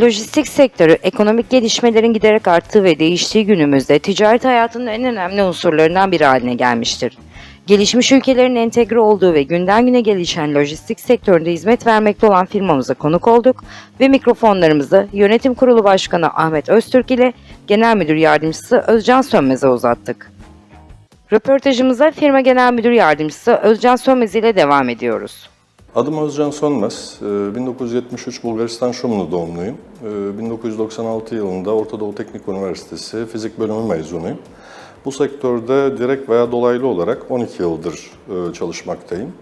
Lojistik sektörü, ekonomik gelişmelerin giderek arttığı ve değiştiği günümüzde ticaret hayatının en önemli unsurlarından biri haline gelmiştir. Gelişmiş ülkelerin entegre olduğu ve günden güne gelişen lojistik sektöründe hizmet vermekte olan firmamıza konuk olduk ve mikrofonlarımızı Yönetim Kurulu Başkanı Ahmet Öztürk ile Genel Müdür Yardımcısı Özcan Sönmez'e uzattık. Röportajımıza firma Genel Müdür Yardımcısı Özcan Sönmez ile devam ediyoruz. Adım Özcan Sönmez, 1973 Bulgaristan Şumlu doğumluyum. 1996 yılında Orta Doğu Teknik Üniversitesi Fizik Bölümü mezunuyum. Bu sektörde direkt veya dolaylı olarak 12 yıldır çalışmaktayım.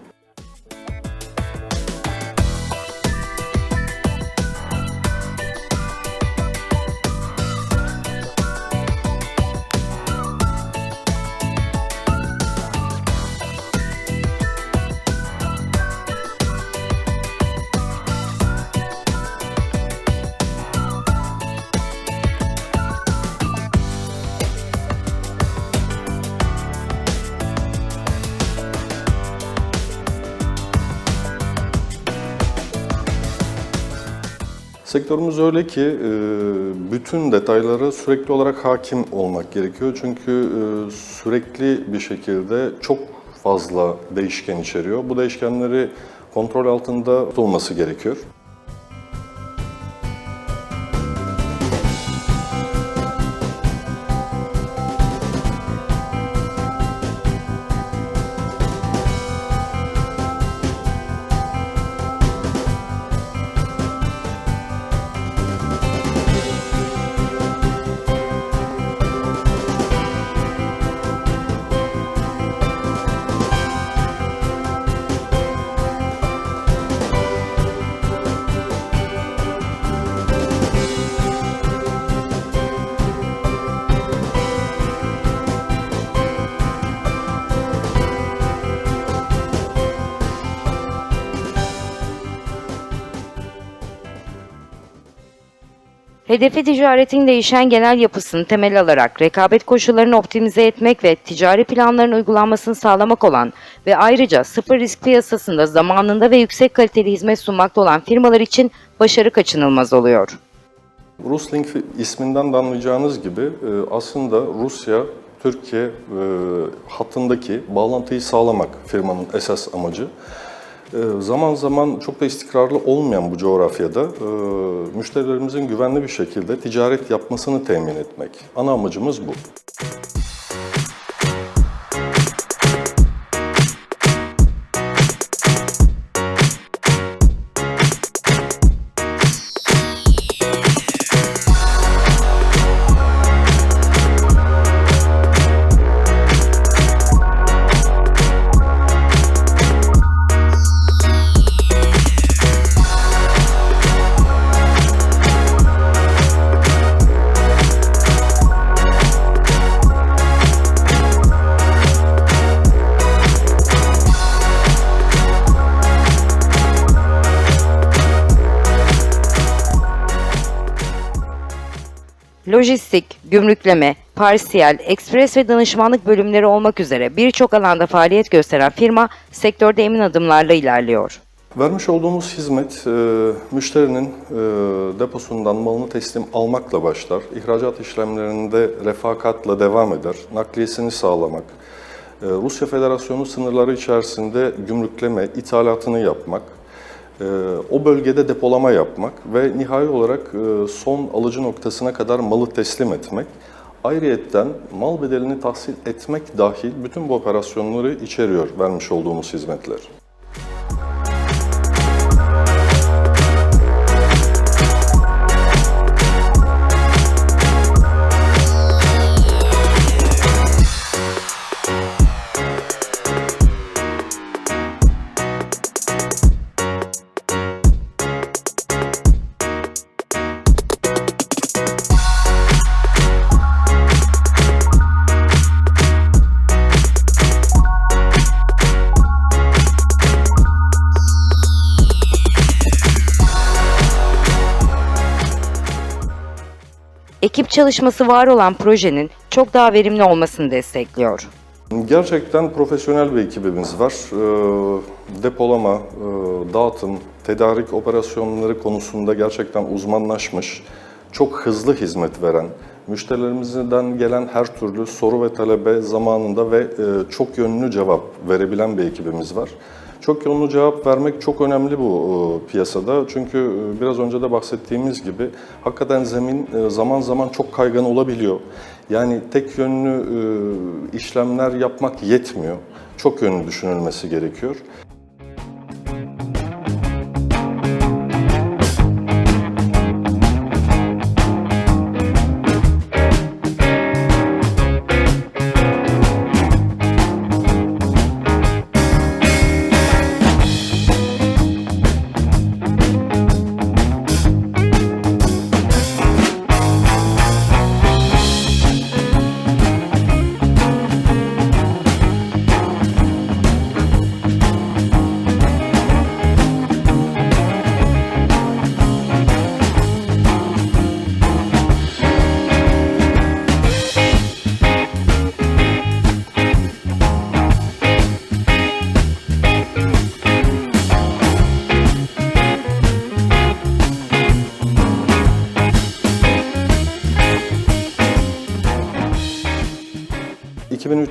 Sektörümüz öyle ki bütün detaylara sürekli olarak hakim olmak gerekiyor. Çünkü sürekli bir şekilde çok fazla değişken içeriyor. Bu değişkenleri kontrol altında tutulması gerekiyor. Hedefi ticaretin değişen genel yapısını temel alarak rekabet koşullarını optimize etmek ve ticari planların uygulanmasını sağlamak olan ve ayrıca sıfır risk piyasasında zamanında ve yüksek kaliteli hizmet sunmakta olan firmalar için başarı kaçınılmaz oluyor. Ruslink isminden de anlayacağınız gibi aslında Rusya-Türkiye hattındaki bağlantıyı sağlamak firmanın esas amacı. Zaman zaman çok da istikrarlı olmayan bu coğrafyada müşterilerimizin güvenli bir şekilde ticaret yapmasını temin etmek. Ana amacımız bu. Lojistik, gümrükleme, parsiyel, ekspres ve danışmanlık bölümleri olmak üzere birçok alanda faaliyet gösteren firma sektörde emin adımlarla ilerliyor. Vermiş olduğumuz hizmet, müşterinin deposundan malını teslim almakla başlar. İhracat işlemlerinde refakatla devam eder. Nakliyesini sağlamak, Rusya Federasyonu sınırları içerisinde gümrükleme, ithalatını yapmak, o bölgede depolama yapmak ve nihai olarak son alıcı noktasına kadar malı teslim etmek, ayrıyetten mal bedelini tahsil etmek dahil bütün bu operasyonları içeriyor vermiş olduğumuz hizmetler. Ekip çalışması var olan projenin çok daha verimli olmasını destekliyor. Gerçekten profesyonel bir ekibimiz var. Depolama, dağıtım, tedarik operasyonları konusunda gerçekten uzmanlaşmış, çok hızlı hizmet veren, müşterilerimizden gelen her türlü soru ve talebe zamanında ve çok yönlü cevap verebilen bir ekibimiz var. Çok yönlü cevap vermek çok önemli bu piyasada. Çünkü biraz önce de bahsettiğimiz gibi hakikaten zemin zaman zaman çok kaygan olabiliyor. Yani tek yönlü işlemler yapmak yetmiyor. Çok yönlü düşünülmesi gerekiyor.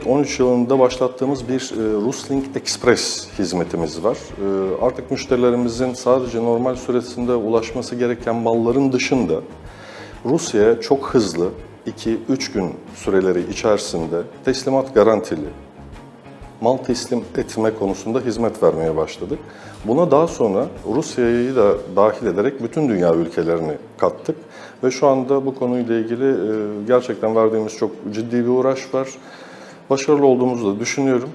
...2013 yılında başlattığımız bir Ruslink Express hizmetimiz var. Artık müşterilerimizin sadece normal süresinde ulaşması gereken malların dışında Rusya'ya çok hızlı 2-3 gün süreleri içerisinde teslimat garantili mal teslim etme konusunda hizmet vermeye başladık. Buna daha sonra Rusya'yı da dahil ederek bütün dünya ülkelerini kattık. Ve şu anda bu konuyla ilgili gerçekten verdiğimiz çok ciddi bir uğraş var. Başarılı olduğumuzu da düşünüyorum.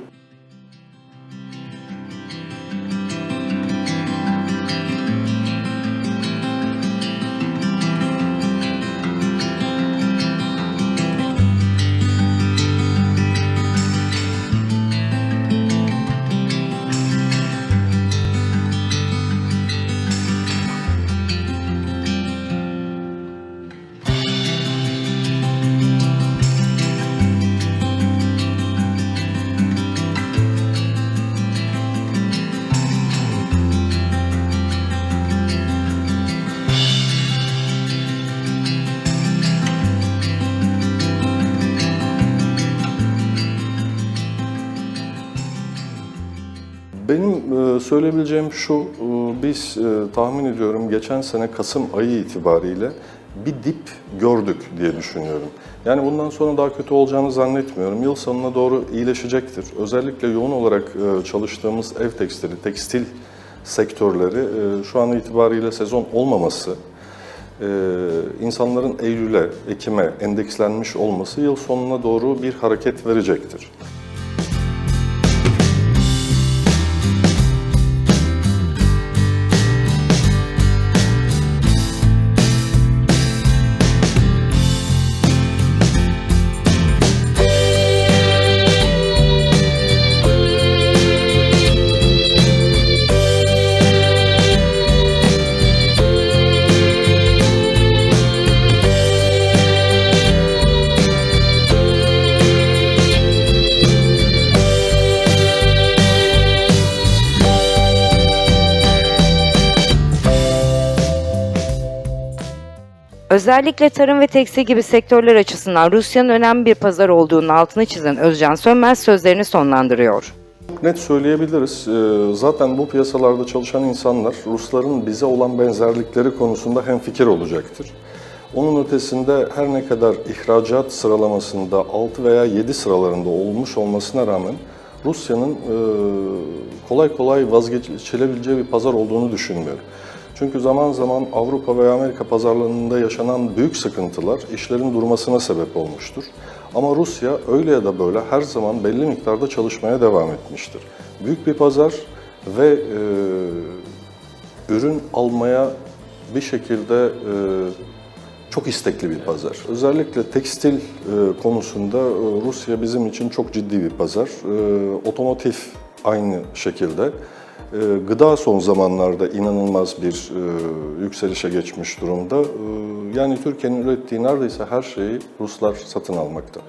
Benim söyleyebileceğim şu, biz tahmin ediyorum geçen sene Kasım ayı itibariyle bir dip gördük diye düşünüyorum. Yani bundan sonra daha kötü olacağını zannetmiyorum. Yıl sonuna doğru iyileşecektir. Özellikle yoğun olarak çalıştığımız ev tekstili, tekstil sektörleri şu an itibariyle sezon olmaması, insanların Eylül'e, Ekim'e endekslenmiş olması yıl sonuna doğru bir hareket verecektir. Özellikle tarım ve tekstil gibi sektörler açısından Rusya'nın önemli bir pazar olduğunun altını çizen Özcan Sönmez sözlerini sonlandırıyor. Net söyleyebiliriz. Zaten bu piyasalarda çalışan insanlar Rusların bize olan benzerlikleri konusunda hemfikir olacaktır. Onun ötesinde her ne kadar ihracat sıralamasında 6 veya 7 sıralarında olmuş olmasına rağmen Rusya'nın kolay kolay vazgeçilebileceği bir pazar olduğunu düşünmüyorum. Çünkü zaman zaman Avrupa veya Amerika pazarlarında yaşanan büyük sıkıntılar işlerin durmasına sebep olmuştur. Ama Rusya öyle ya da böyle her zaman belli miktarda çalışmaya devam etmiştir. Büyük bir pazar ve ürün almaya bir şekilde çok istekli bir pazar. Özellikle tekstil konusunda Rusya bizim için çok ciddi bir pazar. Otomotiv aynı şekilde. Gıda son zamanlarda inanılmaz bir yükselişe geçmiş durumda. Yani Türkiye'nin ürettiği neredeyse her şeyi Ruslar satın almakta.